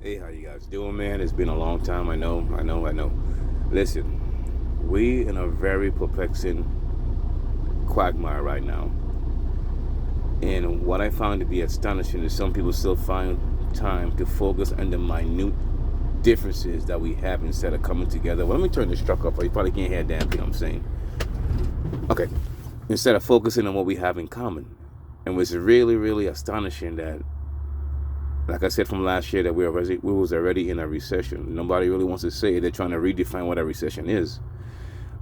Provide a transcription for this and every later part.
Hey, how you guys doing, man? It's been a long time. I know. Listen, we in a very perplexing quagmire right now. And what I found to be astonishing is some people still find time to focus on the minute differences that we have instead of coming together. Well, let me turn this truck off. You probably can't hear a damn thing I'm saying. Okay. Instead of focusing on what we have in common. And what's really, really astonishing that, like I said from last year, that we was already in a recession. Nobody really wants to say it. They're trying to redefine what a recession is.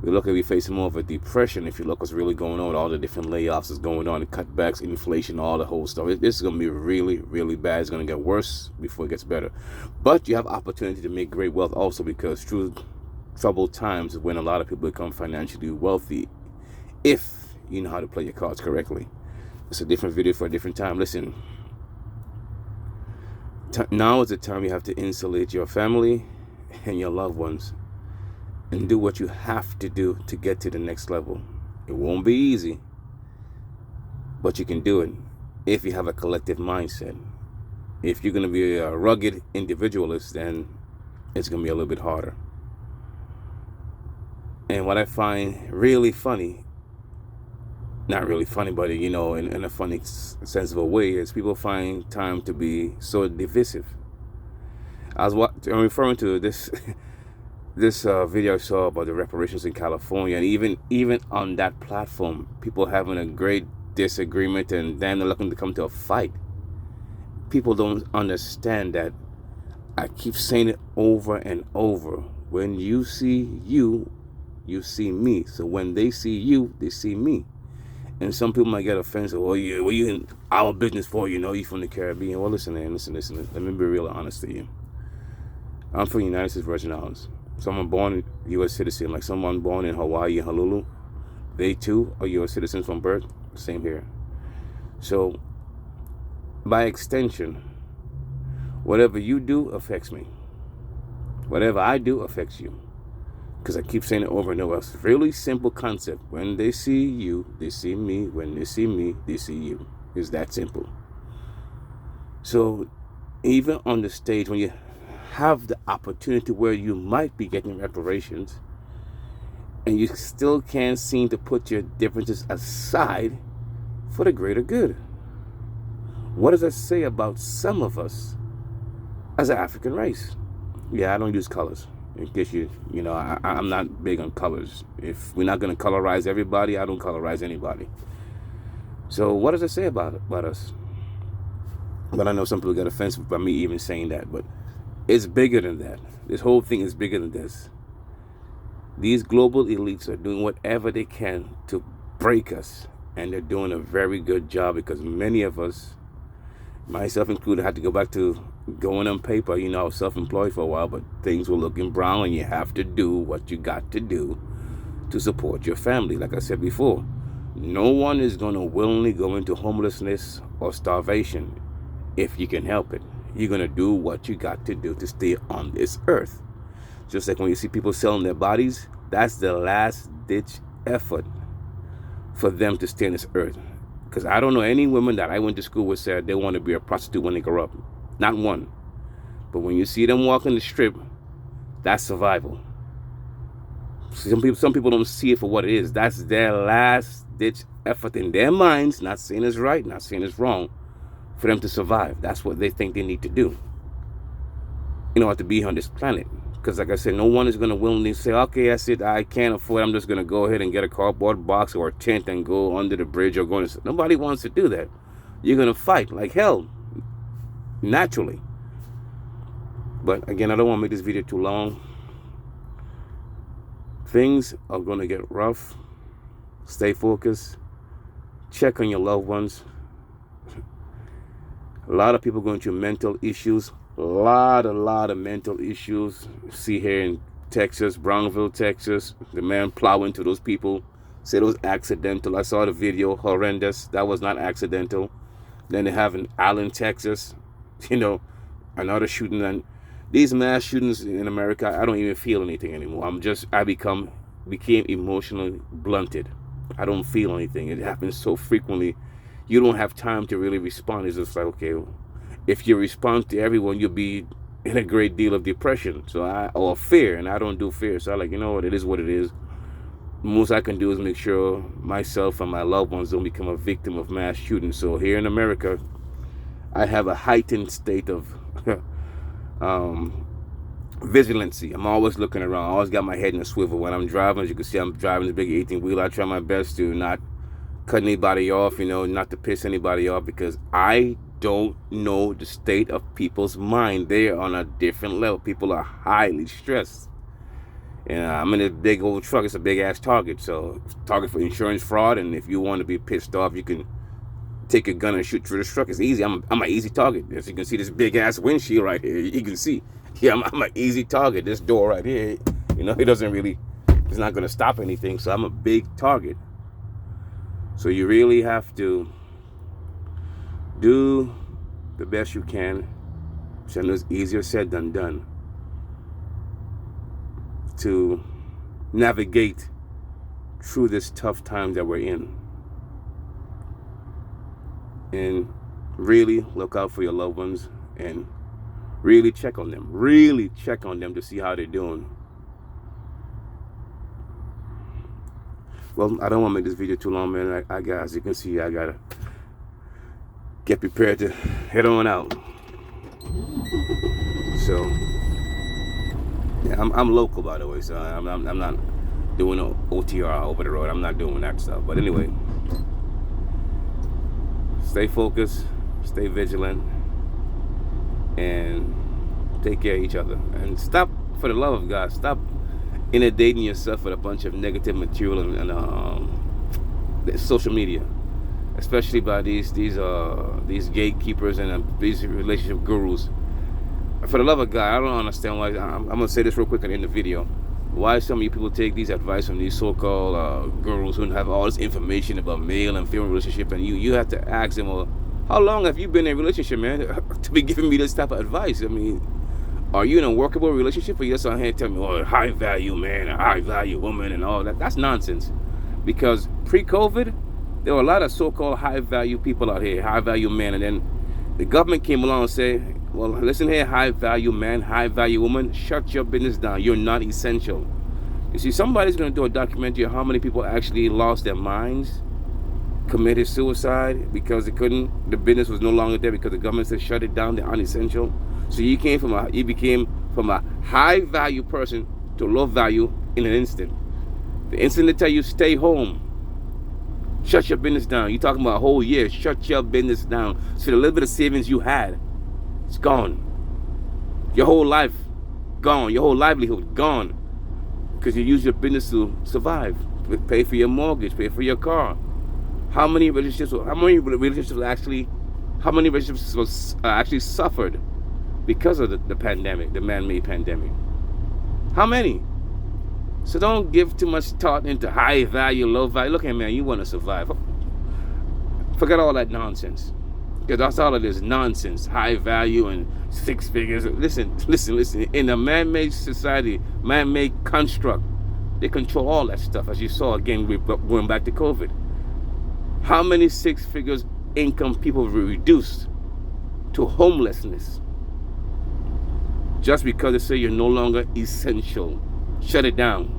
We facing more of a depression. If you look what's really going on, all the different layoffs is going on, the cutbacks, inflation, all the whole stuff. This is going to be really, really bad. It's going to get worse before it gets better. But you have opportunity to make great wealth also, because through troubled times is when a lot of people become financially wealthy, if you know how to play your cards correctly. It's a different video for a different time. Listen, now is the time you have to insulate your family and your loved ones and do what you have to do to get to the next level. It won't be easy, but you can do it if you have a collective mindset. If you're going to be a rugged individualist, then it's going to be a little bit harder. And what I find really funny, not really funny, but in a funny sense of a way, is people find time to be so divisive. I'm referring to this this video I saw about the reparations in California, and even on that platform, people having a great disagreement, and then they're looking to come to a fight. People don't understand that. I keep saying it over and over. When you see you, you see me. So when they see you, they see me. And some people might get offensive. Well, what you in our business for? You from the Caribbean. Well, listen, man, listen. Let me be real honest to you. I'm from the United States Virgin Islands. Someone born U.S. citizen, like someone born in Hawaii and Honolulu, they too are U.S. citizens from birth. Same here. So, by extension, whatever you do affects me. Whatever I do affects you. Because I keep saying it over and over. It's a really simple concept. When they see you, they see me. When they see me, they see you. It's that simple. So, even on the stage, when you have the opportunity where you might be getting reparations, and you still can't seem to put your differences aside for the greater good. What does that say about some of us as an African race? Yeah, I don't use colors. In case I'm not big on colors. If we're not going to colorize everybody, I don't colorize anybody. So what does it say about us? But I know some people get offensive by me even saying that, but it's bigger than that. This whole thing is bigger than this. These global elites are doing whatever they can to break us, and they're doing a very good job, because many of us, myself included, had to go back to going on paper. I was self-employed for a while, but things were looking brown, and you have to do what you got to do to support your family. Like I said before, no one is going to willingly go into homelessness or starvation if you can help it. You're going to do what you got to do to stay on this earth. Just like when you see people selling their bodies, that's the last ditch effort for them to stay on this earth. Because I don't know any women that I went to school with said they want to be a prostitute when they grow up. Not one. But when you see them walking the strip, that's survival. Some people don't see it for what it is. That's their last ditch effort in their minds. Not saying it's right, not saying it's wrong, for them to survive. That's what they think they need to do to be on this planet. Because like I said, no one is going to willingly say, okay, that's it, I can't afford it, I'm just going to go ahead and get a cardboard box or a tent and go under the bridge or go to... Nobody wants to do that. You're going to fight like hell, naturally. But again, I don't want to make this video too long. Things are going to get rough. Stay focused. Check on your loved ones. A lot of people going through mental issues. A lot of mental issues. See here in Texas, Brownville, Texas, the man plowing to those people. Said it was accidental. I saw the video, horrendous. That was not accidental. Then they have in Allen, Texas, another shooting. And these mass shootings in America, I don't even feel anything anymore. I became emotionally blunted. I don't feel anything. It happens so frequently. You don't have time to really respond. It's just like, okay, if you respond to everyone, you'll be and a great deal of depression. Or fear, and I don't do fear. So I like, you know what, it is what it is. The most I can do is make sure myself and my loved ones don't become a victim of mass shooting. So here in America, I have a heightened state of vigilancy. I'm always looking around. I always got my head in a swivel when I'm driving. As you can see, I'm driving this big 18-wheeler. I try my best to not cut anybody off, not to piss anybody off, because I don't know the state of people's mind. They're on a different level. People are highly stressed. And I'm in a big old truck. It's a big ass Target. So Target for insurance fraud. And if you want to be pissed off, you can take a gun and shoot through the truck. It's easy. I'm an easy target. As you can see, this big ass windshield right here. You can see. Yeah, I'm an easy target. This door right here, it doesn't really, it's not going to stop anything. So I'm a big target. So you really have to do the best you can, which I know is easier said than done, to navigate through this tough time that we're in. And really look out for your loved ones and really check on them. Really check on them to see how they're doing. Well, I don't want to make this video too long, man. As you can see, I gotta get prepared to head on out. So, yeah, I'm local, by the way, so I'm not doing no OTR over the road. I'm not doing that stuff. But anyway, stay focused, stay vigilant, and take care of each other. And stop, for the love of God, stop inundating yourself with a bunch of negative material and social media, especially by these gatekeepers and these relationship gurus. For the love of God, I don't understand why. I'm gonna say this real quick in the video. Why some of you people take these advice from these so-called gurus who have all this information about male and female relationship, and you have to ask them, well, how long have you been in a relationship, man, to be giving me this type of advice? I mean, are you in a workable relationship, or you're just on here telling me, oh, high value man, a high value woman, and all that? That's nonsense. Because pre-COVID, there were a lot of so-called high value people out here, high value men, and then the government came along and said, well, listen here, high value man, high value woman, shut your business down. You're not essential. You see, somebody's going to do a documentary on how many people actually lost their minds, committed suicide because the business was no longer there because the government said shut it down, they're unessential. So you became from a high value person to low value in an instant. The instant they tell you stay home, shut your business down. You're talking about a whole year, shut your business down. So the little bit of savings you had, it's gone. Your whole life, gone. Your whole livelihood, gone. Because you use your business to survive, pay for your mortgage, pay for your car. How many relationships actually suffered because of the pandemic, the man-made pandemic? How many? So don't give too much thought into high value, low value. Look at man, you want to survive. Forget all that nonsense. Because that's all it is, nonsense. High value and six figures. Listen. In a man-made society, man-made construct, they control all that stuff. As you saw, again, we're going back to COVID. How many six figures income people were reduced to homelessness just because they say you're no longer essential? Shut it down.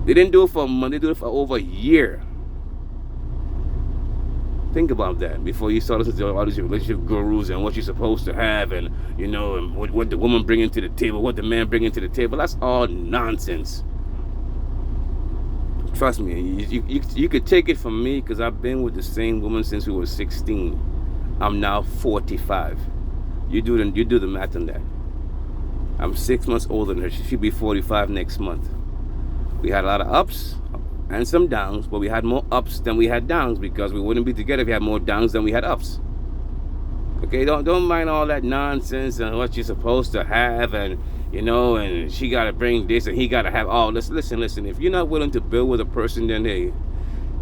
They didn't do it for a month, they did it for over a year. Think about that before you start listening to all these relationship gurus and what you're supposed to have, and and what the woman bringing to the table, what the man bringing to the table. That's all nonsense. Trust me, you could take it from me, because I've been with the same woman since we were 16. I'm now 45. You do the math on that. I'm 6 months older than her. She should be 45 next month. We had a lot of ups and some downs, but we had more ups than we had downs, because we wouldn't be together if we had more downs than we had ups. Okay, don't mind all that nonsense and what you're supposed to have, and and she got to bring this and he got to have all this. Listen, if you're not willing to build with a person, then hey,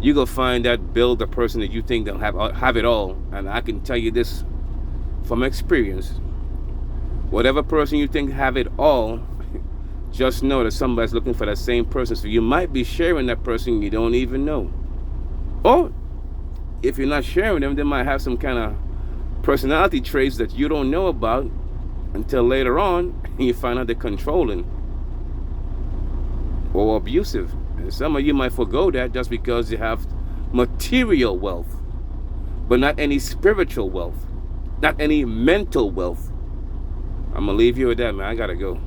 you go find that build a person that you think they'll have it all. And I can tell you this from experience, whatever person you think have it all, just know that somebody's looking for that same person. So you might be sharing that person you don't even know. Or if you're not sharing them, they might have some kind of personality traits that you don't know about, until later on you find out they're controlling or abusive. And some of you might forego that just because you have material wealth, but not any spiritual wealth, not any mental wealth. I'm gonna leave you with that, man. I gotta go.